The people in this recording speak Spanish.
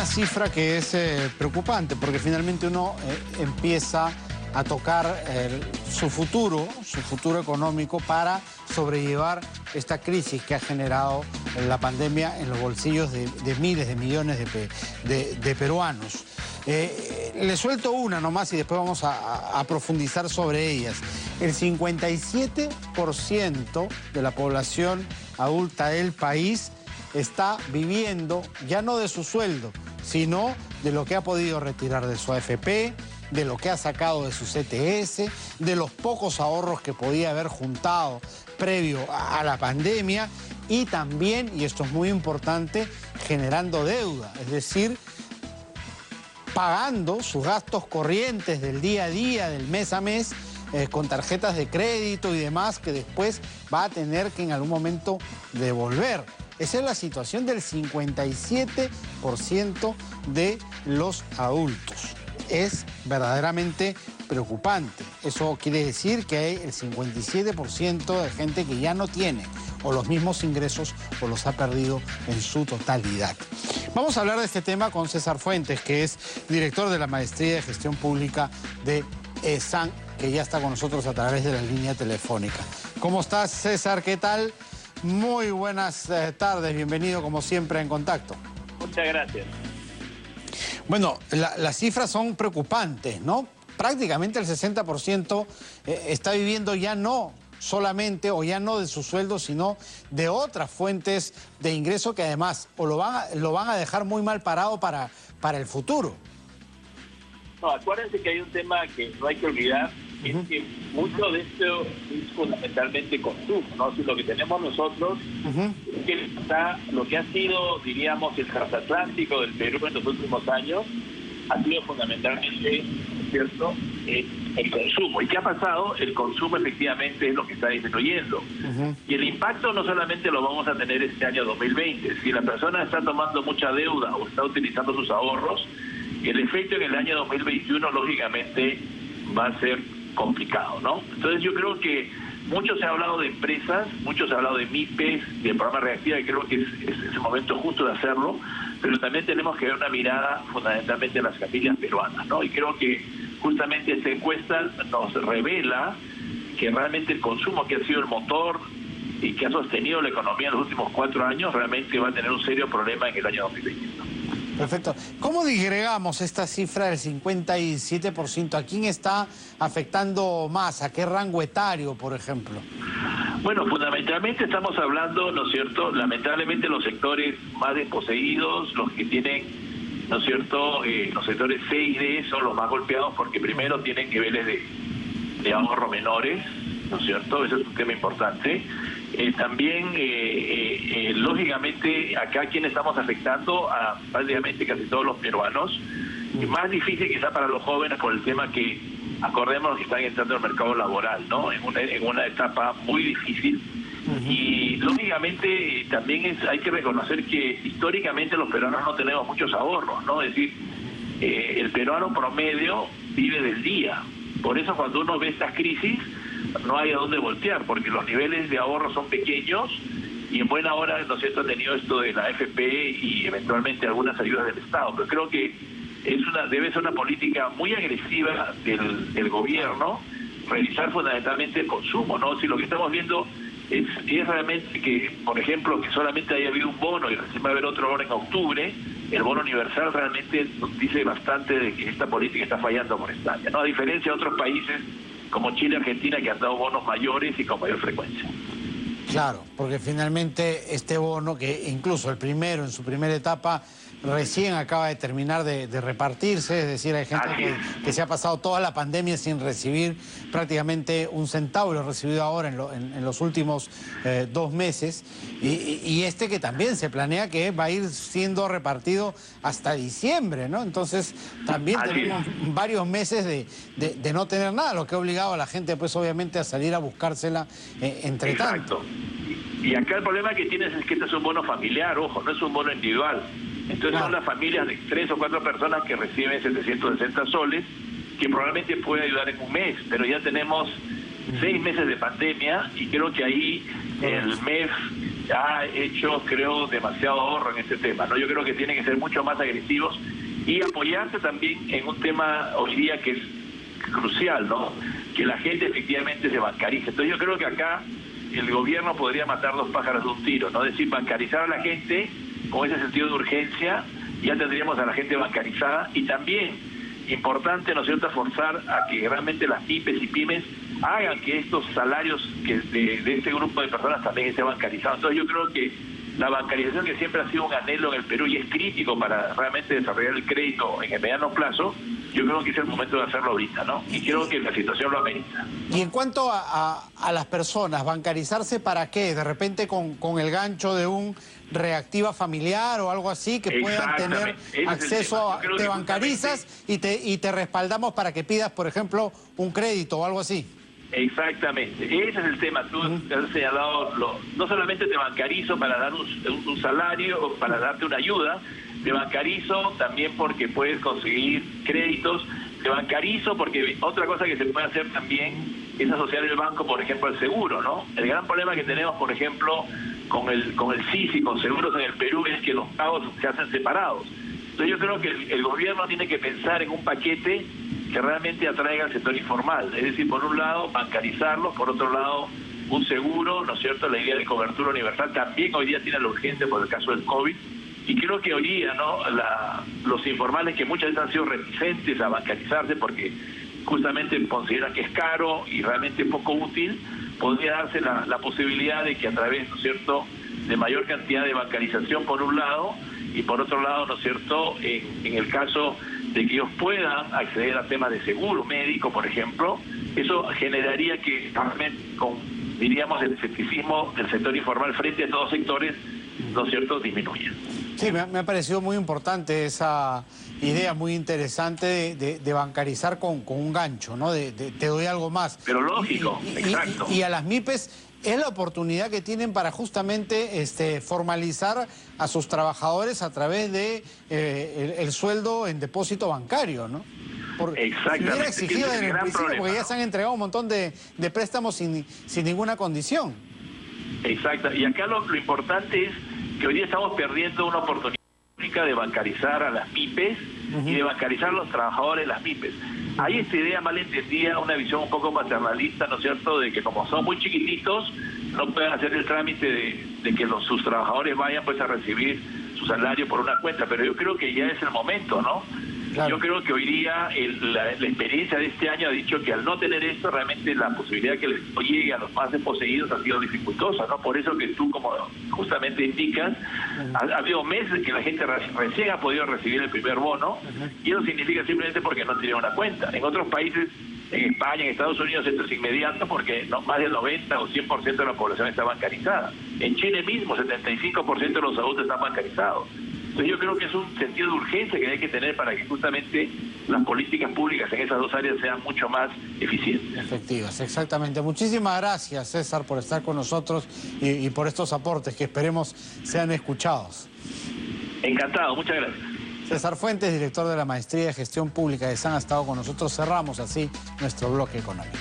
una cifra que es preocupante, porque finalmente uno empieza a tocar su futuro económico para sobrellevar esta crisis que ha generado la pandemia en los bolsillos de miles de millones de peruanos. Le suelto una nomás y después vamos a profundizar sobre ellas. El 57% de la población adulta del país está viviendo ya no de su sueldo, sino de lo que ha podido retirar de su AFP, de lo que ha sacado de su CTS, de los pocos ahorros que podía haber juntado previo a la pandemia y también, y esto es muy importante, generando deuda, es decir, pagando sus gastos corrientes del día a día, del mes a mes, con tarjetas de crédito y demás que después va a tener que en algún momento devolver. Esa es la situación del 57% de los adultos. Es verdaderamente preocupante. Eso quiere decir que hay el 57% de gente que ya no tiene o los mismos ingresos o los ha perdido en su totalidad. Vamos a hablar de este tema con César Fuentes, que es director de la Maestría de Gestión Pública de ESAN, que ya está con nosotros a través de la línea telefónica. ¿Cómo estás, César? ¿Qué tal? Muy buenas tardes, bienvenido como siempre a En Contacto. Muchas gracias. Bueno, las cifras son preocupantes, ¿no? Prácticamente el 60% está viviendo ya no solamente o ya no de su sueldo, sino de otras fuentes de ingreso que además o lo van a dejar muy mal parado para el futuro. No, acuérdense que hay un tema que no hay que olvidar, es que mucho de esto es fundamentalmente consumo, ¿no? Si lo que tenemos nosotros es que lo que ha sido, diríamos, el transatlántico del Perú en los últimos años ha sido fundamentalmente, ¿cierto?, el consumo. ¿Y qué ha pasado? El consumo efectivamente es lo que está disminuyendo. Y el impacto no solamente lo vamos a tener este año 2020. Si la persona está tomando mucha deuda o está utilizando sus ahorros, el efecto en el año 2021 lógicamente va a ser complicado, ¿no? Entonces yo creo que mucho se ha hablado de empresas, mucho se ha hablado de MIPES, de programa reactiva, y creo que es el momento justo de hacerlo, pero también tenemos que ver una mirada fundamentalmente a las familias peruanas, ¿no? Y creo que justamente esta encuesta nos revela que realmente el consumo, que ha sido el motor y que ha sostenido la economía en los últimos 4 años, realmente va a tener un serio problema en el año 2021. Perfecto. ¿Cómo disgregamos esta cifra del 57%? ¿A quién está afectando más? ¿A qué rango etario, por ejemplo? Bueno, fundamentalmente estamos hablando, ¿no es cierto?, lamentablemente los sectores más desposeídos, los que tienen, ¿no es cierto?, los sectores C y D son los más golpeados porque primero tienen niveles de ahorro menores, ¿no es cierto?, ese es un tema importante. También, lógicamente, acá quien estamos afectando a prácticamente casi todos los peruanos. Y más difícil quizá para los jóvenes por el tema que, acordémonos que están entrando al mercado laboral, ¿no? En una etapa muy difícil. Y lógicamente también hay que reconocer que históricamente los peruanos no tenemos muchos ahorros, ¿no? Es decir, el peruano promedio vive del día. Por eso cuando uno ve estas crisis no hay a dónde voltear, porque los niveles de ahorro son pequeños y en buena hora, ¿no es cierto?, ha tenido esto de la AFP y eventualmente algunas ayudas del Estado. Pero creo que debe ser una política muy agresiva del gobierno, revisar fundamentalmente el consumo, ¿no? Si lo que estamos viendo es realmente que, por ejemplo, que solamente haya habido un bono y recién va a haber otro ahora en octubre, el bono universal realmente dice bastante de que esta política está fallando por España, ¿no? A diferencia de otros países como Chile y Argentina, que han dado bonos mayores y con mayor frecuencia. Claro, porque finalmente este bono, que incluso el primero, en su primera etapa, recién acaba de terminar de repartirse, es decir, hay gente que se ha pasado toda la pandemia sin recibir prácticamente un centavo, y lo ha recibido ahora en los últimos 2 meses, y este que también se planea que va a ir siendo repartido hasta diciembre, ¿no? Entonces también tenemos varios meses de no tener nada, lo que ha obligado a la gente, pues obviamente, a salir a buscársela entre tanto. Y acá el problema que tienes es que este es un bono familiar, ojo, no es un bono individual. Entonces son las familias de 3 o 4 personas que reciben 760 soles, que probablemente puede ayudar en un mes, pero ya tenemos 6 meses de pandemia y creo que ahí el MEF ha hecho, creo, demasiado ahorro en este tema, ¿no? Yo creo que tienen que ser mucho más agresivos y apoyarse también en un tema hoy día que es crucial, ¿no? Que la gente efectivamente se bancarice. Entonces yo creo que acá el gobierno podría matar dos pájaros de un tiro, ¿no? Es decir, bancarizar a la gente con ese sentido de urgencia, ya tendríamos a la gente bancarizada, y también importante, ¿no es cierto?, forzar a que realmente las MIPES y pymes hagan que estos salarios que de este grupo de personas también estén bancarizados. Entonces yo creo que la bancarización, que siempre ha sido un anhelo en el Perú y es crítico para realmente desarrollar el crédito en el mediano plazo, yo creo que es el momento de hacerlo ahorita, ¿no? Y creo que la situación lo amerita. Y en cuanto a las personas, ¿bancarizarse para qué? ¿De repente con el gancho de un reactiva familiar o algo así, que puedan tener acceso a... Te bancarizas y te respaldamos para que pidas, por ejemplo, un crédito o algo así? Exactamente, ese es el tema. Tú has señalado, no solamente te bancarizo para dar un salario o para darte una ayuda, te bancarizo también porque puedes conseguir créditos, te bancarizo porque otra cosa que se puede hacer también es asociar el banco, por ejemplo, al seguro, ¿no? El gran problema que tenemos, por ejemplo, con el SIS y con seguros en el Perú es que los pagos se hacen separados. Entonces yo creo que el gobierno tiene que pensar en un paquete que realmente atraiga al sector informal, es decir, por un lado bancarizarlos, por otro lado un seguro, ¿no es cierto? La idea de cobertura universal también hoy día tiene la urgencia por el caso del COVID, y creo que hoy día, ¿no?, los informales, que muchas veces han sido reticentes a bancarizarse porque justamente consideran que es caro y realmente poco útil, podría darse la posibilidad de que a través, ¿no es cierto?, de mayor cantidad de bancarización por un lado, y por otro lado, ¿no es cierto?, en el caso de que ellos puedan acceder a temas de seguro médico, por ejemplo, eso generaría que, diríamos, el escepticismo del sector informal frente a estos sectores, ¿no es cierto?, disminuya. Sí, me ha parecido muy importante esa idea, muy interesante de bancarizar con un gancho, ¿no? Te doy algo más. Pero lógico, exacto. Y a las MIPES es la oportunidad que tienen para justamente formalizar a sus trabajadores a través de el sueldo en depósito bancario, ¿no? Exactamente. Si hubiera exigido desde el principio, problema, porque ya ¿no? se han entregado un montón de préstamos sin ninguna condición. Exacto. Y acá lo importante es que hoy día estamos perdiendo una oportunidad única de bancarizar a las MIPES y de bancarizar a los trabajadores de las MIPES. Hay esta idea mal entendida, una visión un poco paternalista, ¿no es cierto?, de que como son muy chiquititos, no pueden hacer el trámite de que sus trabajadores vayan pues a recibir su salario por una cuenta, pero yo creo que ya es el momento, ¿no? Claro. Yo creo que hoy día la experiencia de este año ha dicho que al no tener esto, realmente la posibilidad que les llegue a los más desposeídos ha sido dificultosa, ¿no? Por eso que tú, como justamente indicas, ha habido meses que la gente recién ha podido recibir el primer bono, y eso significa simplemente porque no tiene una cuenta. En otros países, en España, en Estados Unidos, esto es inmediato porque más del 90 o 100% de la población está bancarizada. En Chile mismo, 75% de los adultos están bancarizados. Entonces yo creo que es un sentido de urgencia que hay que tener para que justamente las políticas públicas en esas dos áreas sean mucho más eficientes. Efectivas, exactamente. Muchísimas gracias, César, por estar con nosotros y por estos aportes que esperemos sean escuchados. Encantado, muchas gracias. César Fuentes, director de la Maestría de Gestión Pública de SAN, ha estado con nosotros. Cerramos así nuestro bloque económico.